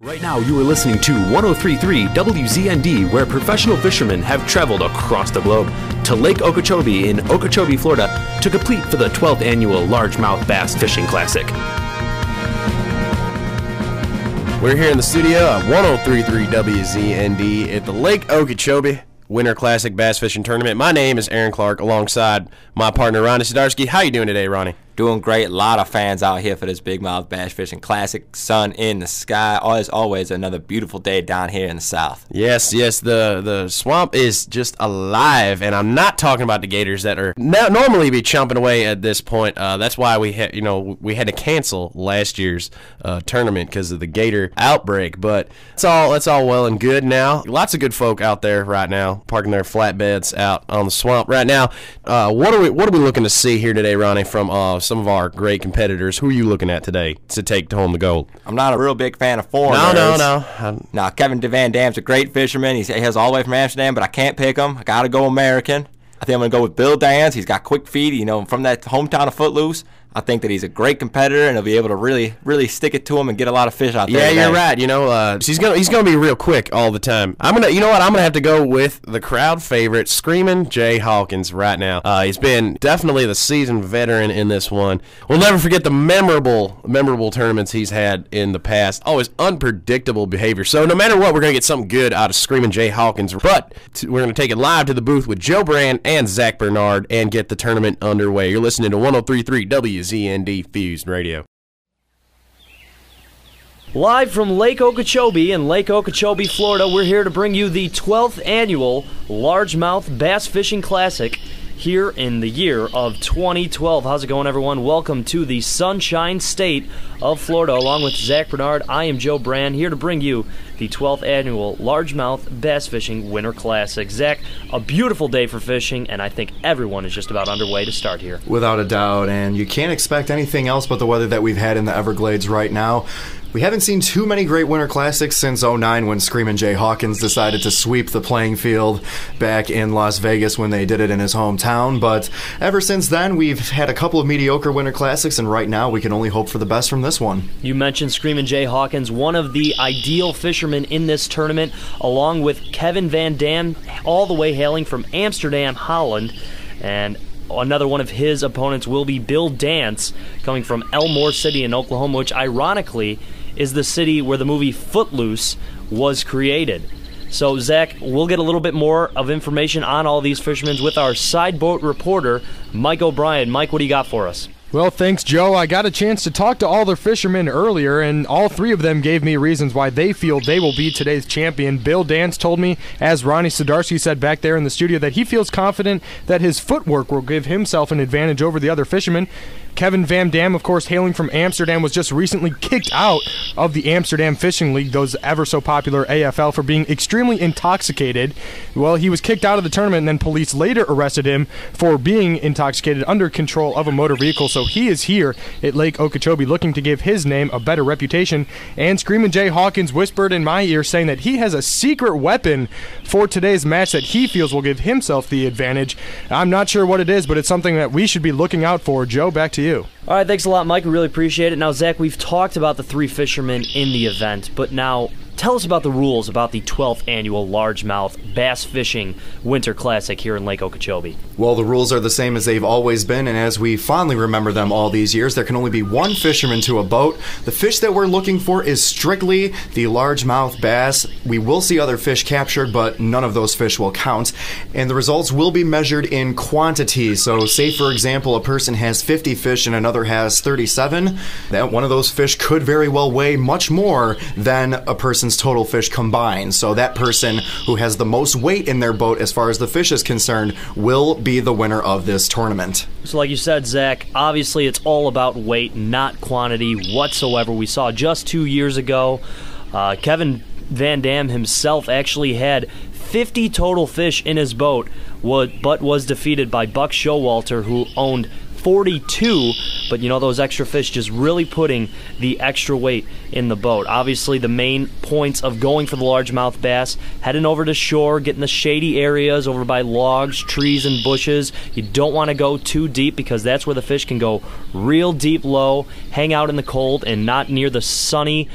Right now, you are listening to 103.3 WZND, where professional fishermen have traveled across the globe to Lake Okeechobee in Okeechobee, Florida, to compete for the 12th annual Largemouth Bass Fishing Classic. We're here in the studio at 103.3 WZND at the Lake Okeechobee Winter Classic Bass Fishing Tournament. My name is Aaron Clark, alongside my partner Ronnie Sidarsky. How you doing today, Ronnie? Doing great. A lot of fans out here for this Big Mouth Bass Fishing Classic. Sun in the sky. As always, another beautiful day down here in the South. Yes, the swamp is just alive, and I'm not talking about the gators that are normally be chomping away at this point. That's why we had to cancel last year's tournament because of the gator outbreak. But it's all well and good now. Lots of good folk out there right now, parking their flatbeds out on the swamp right now. What are we looking to see here today, Ronnie, from some of our great competitors? Who are you looking at today to take home the gold? I'm not a real big fan of foreigners. No. Now, Kevin Van Dam's a great fisherman. He has all the way from Amsterdam, but I can't pick him. I got to go American. I think I'm going to go with Bill Dance. He's got quick feet, from that hometown of Footloose. I think that he's a great competitor, and he'll be able to really, really stick it to him and get a lot of fish out there. Yeah, you're right. He's gonna be real quick all the time. I'm gonna have to go with the crowd favorite, Screaming Jay Hawkins, right now. He's been definitely the seasoned veteran in this one. We'll never forget the memorable tournaments he's had in the past. Always unpredictable behavior. So no matter what, we're gonna get something good out of Screaming Jay Hawkins. But we're gonna take it live to the booth with Joe Brand and Zach Bernard and get the tournament underway. You're listening to 103.3 WZND Fused Radio. Live from Lake Okeechobee in Lake Okeechobee, Florida, we're here to bring you the 12th annual Largemouth Bass Fishing Classic here in the year of 2012. How's it going, everyone? Welcome to the Sunshine State of Florida. Along with Zach Bernard, I am Joe Brand, here to bring you the 12th annual Largemouth Bass Fishing Winter Classic. Zach, a beautiful day for fishing, and I think everyone is just about underway to start here. Without a doubt, and you can't expect anything else but the weather that we've had in the Everglades right now. We haven't seen too many great winter classics since '09 when Screamin' Jay Hawkins decided to sweep the playing field back in Las Vegas when they did it in his hometown. But ever since then, we've had a couple of mediocre winter classics, and right now we can only hope for the best from this one. You mentioned Screamin' Jay Hawkins, one of the ideal fishermen in this tournament, along with Kevin Van Dam, all the way hailing from Amsterdam, Holland. And another one of his opponents will be Bill Dance, coming from Elmore City in Oklahoma, which ironically is the city where the movie Footloose was created. So, Zach, we'll get a little bit more of information on all these fishermen with our side boat reporter, Mike O'Brien. Mike, what do you got for us? Well, thanks, Joe. I got a chance to talk to all the fishermen earlier, and all three of them gave me reasons why they feel they will be today's champion. Bill Dance told me, as Ronnie Sidarsky said back there in the studio, that he feels confident that his footwork will give himself an advantage over the other fishermen. Kevin Van Dam, of course, hailing from Amsterdam, was just recently kicked out of the Amsterdam Fishing League, those ever so popular AFL, for being extremely intoxicated. Well, he was kicked out of the tournament, and then police later arrested him for being intoxicated under control of a motor vehicle. So he is here at Lake Okeechobee looking to give his name a better reputation. And Screamin' Jay Hawkins whispered in my ear saying that he has a secret weapon for today's match that he feels will give himself the advantage. I'm not sure what it is, but it's something that we should be looking out for. Joe, back to you. All right, thanks a lot, Mike. We really appreciate it. Now, Zach, we've talked about the three fishermen in the event, but now tell us about the rules about the 12th annual Largemouth Bass Fishing Winter Classic here in Lake Okeechobee. Well, the rules are the same as they've always been, and as we fondly remember them all these years, there can only be one fisherman to a boat. The fish that we're looking for is strictly the largemouth bass. We will see other fish captured, but none of those fish will count, and the results will be measured in quantity. So say, for example, a person has 50 fish and another has 37. That one of those fish could very well weigh much more than a person's total fish combined. So that person who has the most weight in their boat as far as the fish is concerned will be the winner of this tournament. So like you said, Zach, obviously it's all about weight, not quantity whatsoever. We saw just 2 years ago, Kevin Van Dam himself actually had 50 total fish in his boat, but was defeated by Buck Showalter, who owned 42, but you know, those extra fish just really putting the extra weight in the boat. Obviously, the main points of going for the largemouth bass, heading over to shore, getting the shady areas over by logs, trees, and bushes. You don't want to go too deep because that's where the fish can go real deep low, hang out in the cold, and not near the sunny,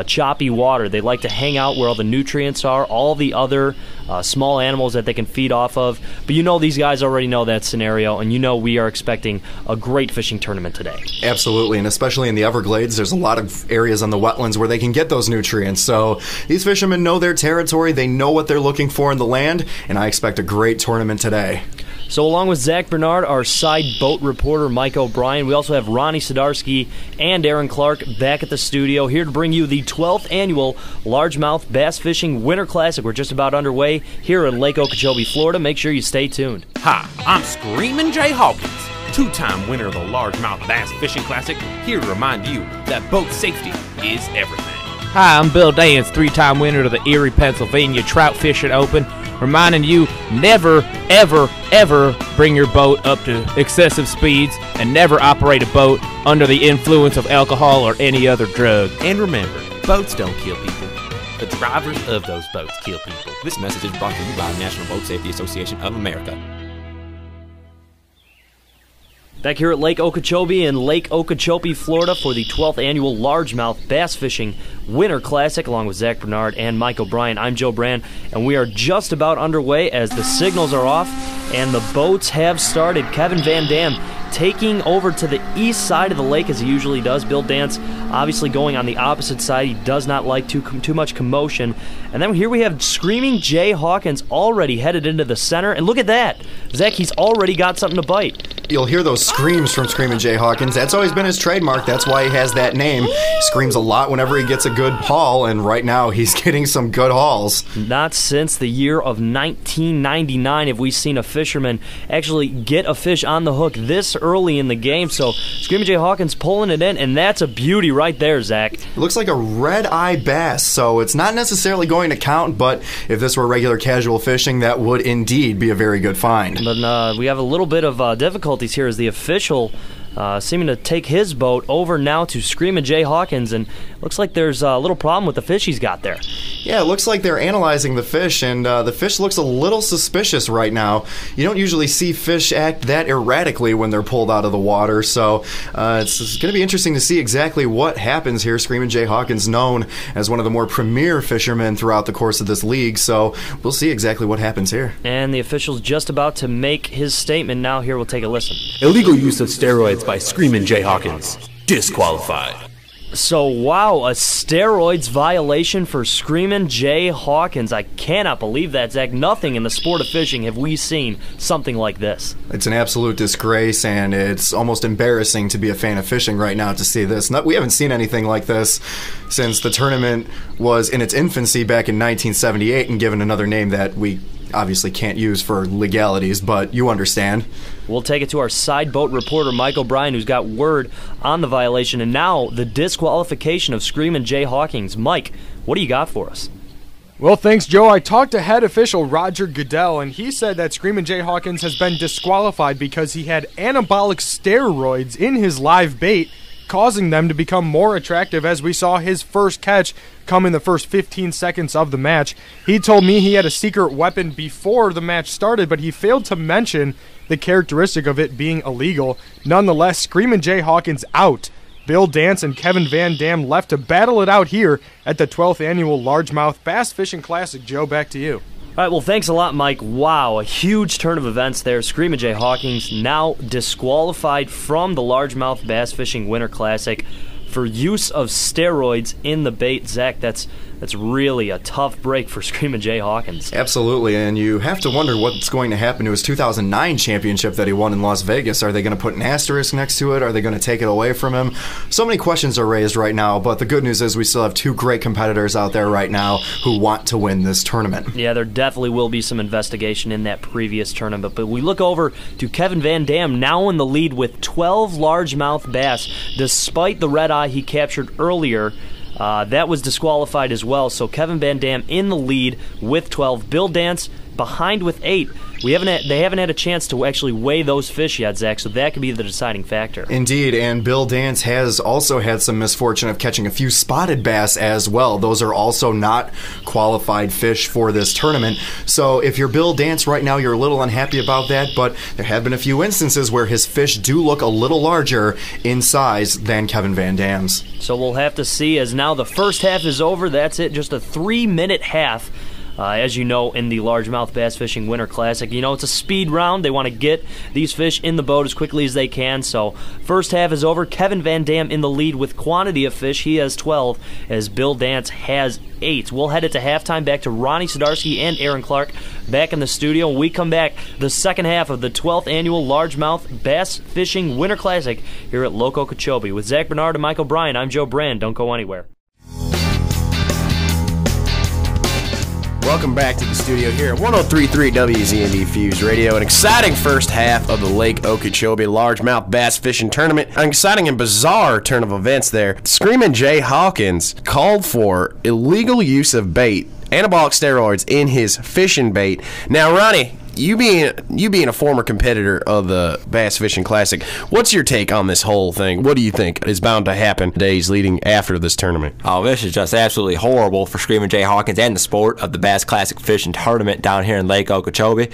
choppy water. They like to hang out where all the nutrients are, all the other small animals that they can feed off of. But you know, these guys already know that scenario, and you know we are expecting a great fishing tournament today. Absolutely, and especially in the Everglades, there's a lot of areas on the wetlands where they can get those nutrients. So these fishermen know their territory, they know what they're looking for in the land, and I expect a great tournament today. So along with Zach Bernard, our side boat reporter Mike O'Brien, we also have Ronnie Sidarsky and Aaron Clark back at the studio here to bring you the 12th annual Largemouth Bass Fishing Winter Classic. We're just about underway here in Lake Okeechobee, Florida. Make sure you stay tuned. Hi, I'm Screamin' Jay Hawkins, two-time winner of the Largemouth Bass Fishing Classic, here to remind you that boat safety is everything. Hi, I'm Bill Dance, three-time winner of the Erie, Pennsylvania Trout Fishing Open, reminding you never, ever, ever bring your boat up to excessive speeds and never operate a boat under the influence of alcohol or any other drug. And remember, boats don't kill people. The drivers of those boats kill people. This message is brought to you by the National Boat Safety Association of America. Back here at Lake Okeechobee in Lake Okeechobee, Florida for the 12th annual Largemouth Bass Fishing Winter Classic, along with Zach Bernard and Mike O'Brien. I'm Joe Brand, and we are just about underway as the signals are off and the boats have started. Kevin Van Dam taking over to the east side of the lake as he usually does. Bill Dance obviously going on the opposite side. He does not like too much commotion. And then here we have Screaming Jay Hawkins already headed into the center. And look at that. Zach, he's already got something to bite. You'll hear those screams from Screamin' Jay Hawkins. That's always been his trademark. That's why he has that name. He screams a lot whenever he gets a good haul, and right now he's getting some good hauls. Not since the year of 1999 have we seen a fisherman actually get a fish on the hook this early in the game. So Screamin' Jay Hawkins pulling it in, and that's a beauty right there, Zach. It looks like a red-eye bass, so it's not necessarily going to count, but if this were regular casual fishing, that would indeed be a very good find. But we have a little bit of difficulties here as the official seeming to take his boat over now to Screamin' Jay Hawkins, and looks like there's a little problem with the fish he's got there. Yeah, it looks like they're analyzing the fish, and the fish looks a little suspicious right now. You don't usually see fish act that erratically when they're pulled out of the water, so it's going to be interesting to see exactly what happens here. Screamin' Jay Hawkins, known as one of the more premier fishermen throughout the course of this league, so we'll see exactly what happens here. And the official's just about to make his statement now. Here, we'll take a listen. Illegal use of steroids by Screamin' Jay Hawkins. Disqualified. So, wow, a steroids violation for Screamin' Jay Hawkins. I cannot believe that, Zach. Nothing in the sport of fishing have we seen something like this. It's an absolute disgrace, and it's almost embarrassing to be a fan of fishing right now to see this. We haven't seen anything like this since the tournament was in its infancy back in 1978 and given another name that we obviously can't use for legalities, but you understand. We'll take it to our side boat reporter, Mike O'Brien, who's got word on the violation, and now the disqualification of Screamin' Jay Hawkins. Mike, what do you got for us? Well, thanks, Joe. I talked to head official Roger Goodell, and he said that Screamin' Jay Hawkins has been disqualified because he had anabolic steroids in his live bait, causing them to become more attractive, as we saw his first catch come in the first 15 seconds of the match. He told me he had a secret weapon before the match started, but he failed to mention the characteristic of it being illegal. Nonetheless, Screamin' Jay Hawkins out. Bill Dance and Kevin Van Dam left to battle it out here at the 12th annual Largemouth Bass Fishing Classic. Joe, back to you. All right, well, thanks a lot, Mike. Wow, a huge turn of events there. Screamin' Jay Hawkins now disqualified from the Largemouth Bass Fishing Winter Classic for use of steroids in the bait. Zach, that's really a tough break for Screamin' Jay Hawkins. Absolutely, and you have to wonder what's going to happen to his 2009 championship that he won in Las Vegas. Are they going to put an asterisk next to it? Are they going to take it away from him? So many questions are raised right now, but the good news is we still have two great competitors out there right now who want to win this tournament. Yeah, there definitely will be some investigation in that previous tournament, but we look over to Kevin Van Dam, now in the lead with 12 largemouth bass, despite the red eye he captured earlier. That was disqualified as well, so Kevin Van Dam in the lead with 12. Bill Dance behind with 8. They haven't had a chance to actually weigh those fish yet, Zach, so that could be the deciding factor. Indeed, and Bill Dance has also had some misfortune of catching a few spotted bass as well. Those are also not qualified fish for this tournament. So if you're Bill Dance right now, you're a little unhappy about that, but there have been a few instances where his fish do look a little larger in size than Kevin Van Dam's. So we'll have to see, as now the first half is over. That's it, just a 3-minute half. As you know, in the Largemouth Bass Fishing Winter Classic, it's a speed round. They want to get these fish in the boat as quickly as they can. So first half is over. Kevin Van Dam in the lead with quantity of fish. He has 12, as Bill Dance has 8. We'll head it to halftime, back to Ronnie Sadarski and Aaron Clark back in the studio. When we come back, the second half of the 12th annual Largemouth Bass Fishing Winter Classic here at Lake Okeechobee. With Zach Bernard and Michael Bryan, I'm Joe Brand. Don't go anywhere. Welcome back to the studio here at 103.3 WZND Fuse Radio. An exciting first half of the Lake Okeechobee Largemouth Bass Fishing Tournament. An exciting and bizarre turn of events there. Screamin' Jay Hawkins called for illegal use of bait, anabolic steroids, in his fishing bait. Now, Ronnie, you being a former competitor of the Bass Fishing Classic, what's your take on this whole thing? What do you think is bound to happen days leading after this tournament? Oh, this is just absolutely horrible for Screamin' Jay Hawkins and the sport of the Bass Classic Fishing Tournament down here in Lake Okeechobee.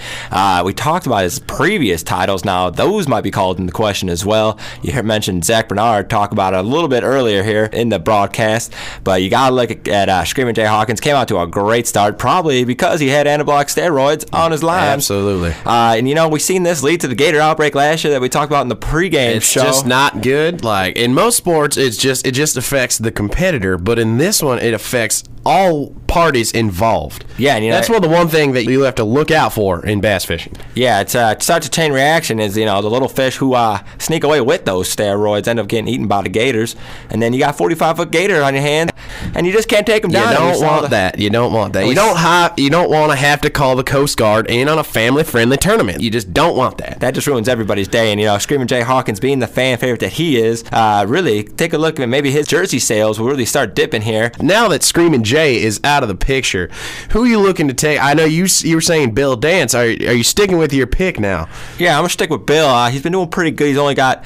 We talked about his previous titles. Now, those might be called into question as well. You mentioned Zach Bernard talk about it a little bit earlier here in the broadcast, but you got to look at Screamin' Jay Hawkins. Came out to a great start, probably because he had anabolic steroids on his lines. Absolutely. And we've seen this lead to the gator outbreak last year that we talked about in the pregame show. It's just not good. Like in most sports, it just affects the competitor, but in this one, it affects all parties involved. Yeah, and that's the one thing that you have to look out for in bass fishing. Yeah, it's such a chain reaction. Is the little fish who sneak away with those steroids end up getting eaten by the gators, and then you got 45-foot gator on your hand, and you just can't take them down. You don't want that. You don't want that. You don't want to have to call the Coast Guard in on a family-friendly tournament. You just don't want that. That just ruins everybody's day. And Screamin' Jay Hawkins, being the fan favorite that he is, really take a look at maybe his jersey sales will really start dipping here. Now that Screamin' Jay is out of the picture, who are you looking to take? I know you were saying Bill Dance. Are you sticking with your pick now? Yeah, I'm gonna stick with Bill. He's been doing pretty good. He's only got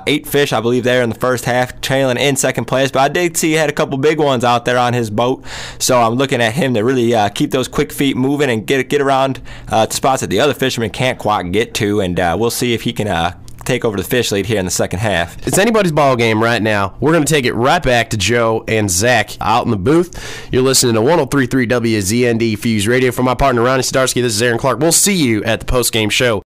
8 fish, I believe, there in the first half, trailing in second place. But I did see he had a couple big ones out there on his boat, so I'm looking at him to really keep those quick feet moving and get around to spots that the other fishermen can't quite get to. And we'll see if he can take over the fish lead here in the second half. It's anybody's ball game right now. We're going to take it right back to Joe and Zach out in the booth. You're listening to 103.3 WZND Fuse Radio. For my partner, Ronnie Starsky, this is Aaron Clark. We'll see you at the post-game show.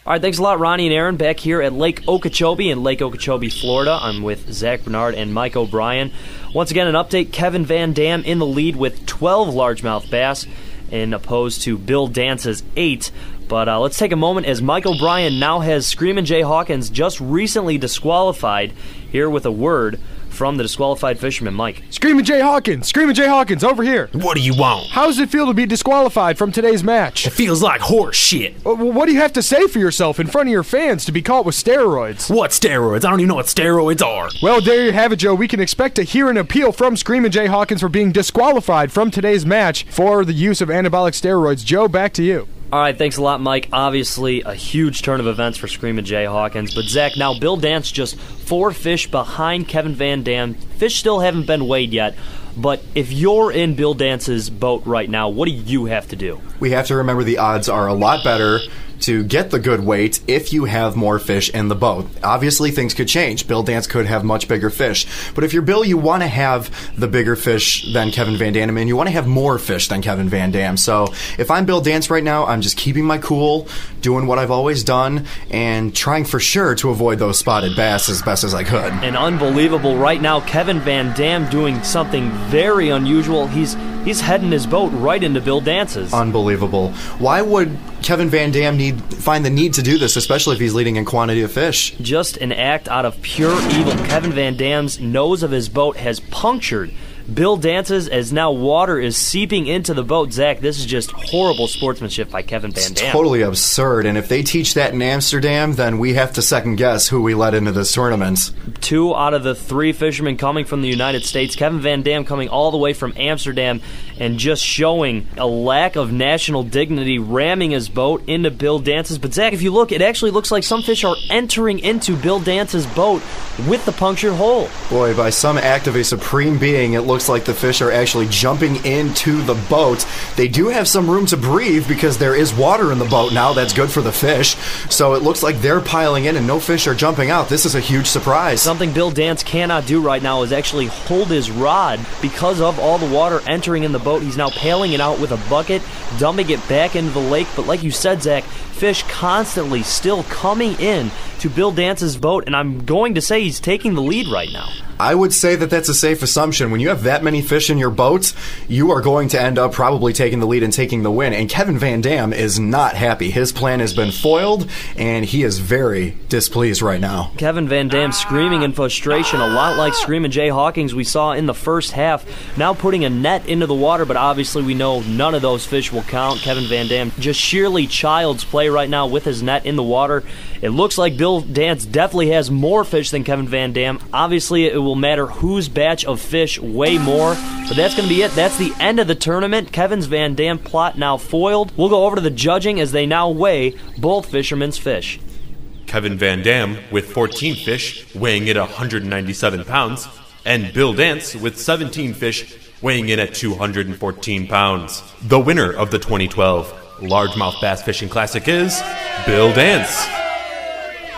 All right, thanks a lot, Ronnie and Aaron, back here at Lake Okeechobee in Lake Okeechobee, Florida. I'm with Zach Bernard and Mike O'Brien. Once again, an update. Kevin Van Dam in the lead with 12 largemouth bass, in opposed to Bill Dance's 8. But let's take a moment, as Mike O'Brien now has Screamin' Jay Hawkins just recently disqualified, here with a word from the disqualified fisherman. Mike. Screamin' Jay Hawkins, over here. What do you want? How does it feel to be disqualified from today's match? It feels like horse shit. Well, what do you have to say for yourself in front of your fans to be caught with steroids? What steroids? I don't even know what steroids are. Well, there you have it, Joe. We can expect to hear an appeal from Screamin' Jay Hawkins for being disqualified from today's match for the use of anabolic steroids. Joe, back to you. All right, thanks a lot, Mike. Obviously, a huge turn of events for Screamin' Jay Hawkins. But, Zach, now Bill Dance just 4 fish behind Kevin Van Dam. Fish still haven't been weighed yet. But if you're in Bill Dance's boat right now, what do you have to do? We have to remember the odds are a lot better to get the good weight if you have more fish in the boat. Obviously, things could change. Bill Dance could have much bigger fish. But if you're Bill, you want to have the bigger fish than Kevin Van Dam, and you want to have more fish than Kevin Van Dam. So if I'm Bill Dance right now, I'm just keeping my cool, doing what I've always done, and trying for sure to avoid those spotted bass as best as I could. And unbelievable right now, Kevin Van Dam doing something very unusual. He's heading his boat right into Bill Dance's. Unbelievable. Why would Kevin Van Dam find the need to do this, especially if he's leading in quantity of fish? Just an act out of pure evil. Kevin Van Dam's nose of his boat has punctured Bill dances as now water is seeping into the boat. Zach, this is just horrible sportsmanship by Kevin Van Dam. It's totally absurd, and if they teach that in Amsterdam, then we have to second guess who we let into this tournament. 2 out of the 3 fishermen coming from the United States. Kevin Van Dam coming all the way from Amsterdam and just showing a lack of national dignity, ramming his boat into Bill Dance's. But Zach, if you look, it actually looks like some fish are entering into Bill Dance's boat with the punctured hole. Boy, by some act of a supreme being, it looks like the fish are actually jumping into the boat. They do have some room to breathe because there is water in the boat now. That's good for the fish. So it looks like they're piling in and no fish are jumping out. This is a huge surprise. Something Bill Dance cannot do right now is actually hold his rod because of all the water entering in the boat. He's now paling it out with a bucket, dumping it back into the lake. But like you said, Zach, fish constantly still coming in to Bill Dance's boat, and I'm going to say he's taking the lead right now. I would say that that's a safe assumption. When you have that many fish in your boat, you are going to end up probably taking the lead and taking the win. And Kevin Van Dam is not happy. His plan has been foiled, and he is very displeased right now. Kevin Van Dam screaming in frustration, a lot like Screamin' Jay Hawkins we saw in the first half. Now putting a net into the water, but obviously we know none of those fish will count. Kevin Van Dam just sheerly child's play right now with his net in the water. It looks like Bill Dance definitely has more fish than Kevin Van Dam. Obviously, it will matter whose batch of fish weigh more, but that's going to be it. That's the end of the tournament. Kevin's Van Dam plot now foiled. We'll go over to the judging as they now weigh both fishermen's fish. Kevin Van Dam with 14 fish weighing in at 197 pounds, and Bill Dance with 17 fish weighing in at 214 pounds. The winner of the 2012 Largemouth Bass Fishing Classic is Bill Dance.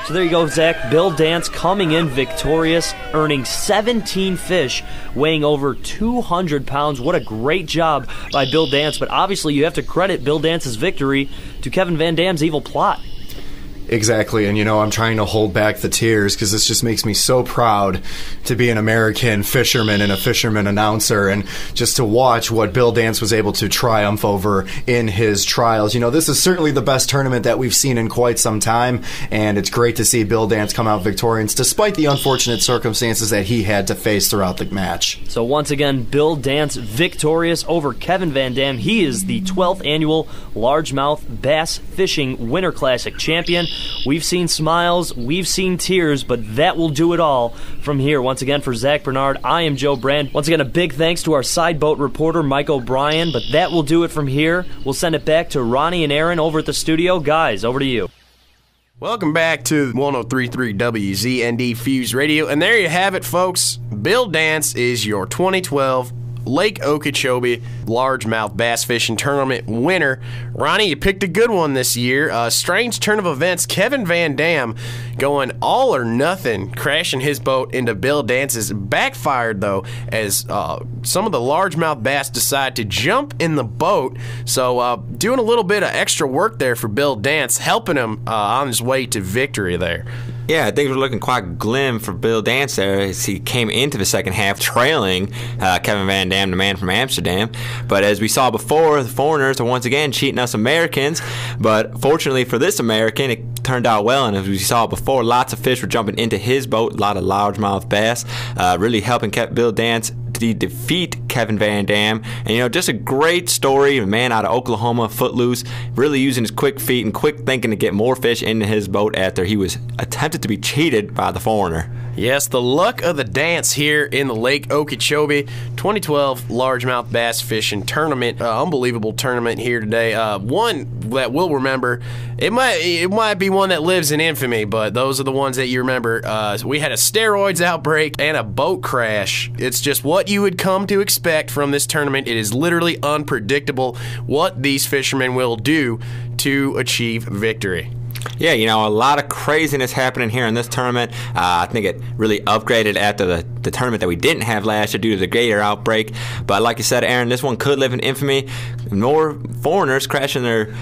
So there you go, Zach. Bill Dance coming in victorious, earning 17 fish, weighing over 200 pounds. What a great job by Bill Dance. But obviously you have to credit Bill Dance's victory to Kevin Van Dam's evil plot. Exactly, and I'm trying to hold back the tears because this just makes me so proud to be an American fisherman and a fisherman announcer, and just to watch what Bill Dance was able to triumph over in his trials. This is certainly the best tournament that we've seen in quite some time, and it's great to see Bill Dance come out victorious despite the unfortunate circumstances that he had to face throughout the match. So once again, Bill Dance victorious over Kevin Van Dam. He is the 12th annual Largemouth Bass Fishing Winter Classic champion. We've seen smiles, we've seen tears, but that will do it all from here. Once again, for Zach Bernard, I am Joe Brand. Once again, a big thanks to our side boat reporter, Mike O'Brien, but that will do it from here. We'll send it back to Ronnie and Aaron over at the studio. Guys, over to you. Welcome back to 103.3 WZND Fuse Radio, and there you have it, folks. Bill Dance is your 2012 Lake Okeechobee Largemouth Bass Fishing Tournament winner. Ronnie, you picked a good one this year. Strange turn of events. Kevin Van Dam going all or nothing, crashing his boat into Bill Dance's. Backfired, though, as some of the largemouth bass decide to jump in the boat. So doing a little bit of extra work there for Bill Dance, helping him on his way to victory there. Yeah, things were looking quite glim for Bill Dance there as he came into the second half trailing Kevin Van Dam, the man from Amsterdam. But as we saw before, the foreigners are once again cheating us Americans. But fortunately for this American, it turned out well. And as we saw before, lots of fish were jumping into his boat, a lot of largemouth bass, really helping Bill Dance defeat Kevin Van Dam. And just a great story, a man out of Oklahoma, footloose, really using his quick feet and quick thinking to get more fish into his boat after he was attempted to be cheated by the foreigner. Yes, the luck of the dance here in the Lake Okeechobee 2012 Largemouth Bass Fishing Tournament. Unbelievable tournament here today. One that we'll remember. It might be one that lives in infamy, but those are the ones that you remember. We had a steroids outbreak and a boat crash. It's just what you would come to expect from this tournament. It is literally unpredictable what these fishermen will do to achieve victory. Yeah, a lot of craziness happening here in this tournament. I think it really upgraded after the tournament that we didn't have last year due to the gator outbreak. But like you said, Aaron, this one could live in infamy. More foreigners crashing their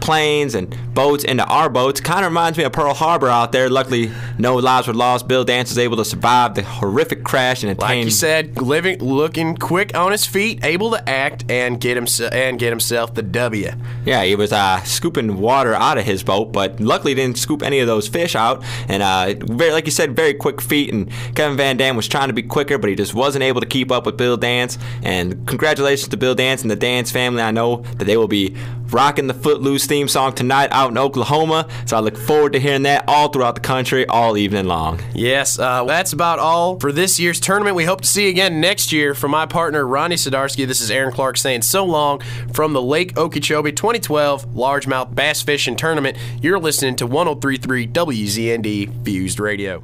planes and boats into our boats. Kind of reminds me of Pearl Harbor out there. Luckily, no lives were lost. Bill Dance was able to survive the horrific crash and attain. Like you said, looking quick on his feet, able to act and get himself the W. Yeah, he was scooping water out of his boat, but luckily didn't scoop any of those fish out. And like you said, very quick feet. And Kevin Van Dam was trying to be quicker, but he just wasn't able to keep up with Bill Dance. And congratulations to Bill Dance and the Dance family. I know that they will be rocking the Footloose theme song tonight out in Oklahoma, so I look forward to hearing that all throughout the country all evening long. Yes, that's about all for this year's tournament. We hope to see you again next year. For my partner, Ronnie Sidarsky, this is Aaron Clark saying so long from the Lake Okeechobee 2012 Largemouth Bass Fishing Tournament. You're listening to 103.3 WZND Fused Radio.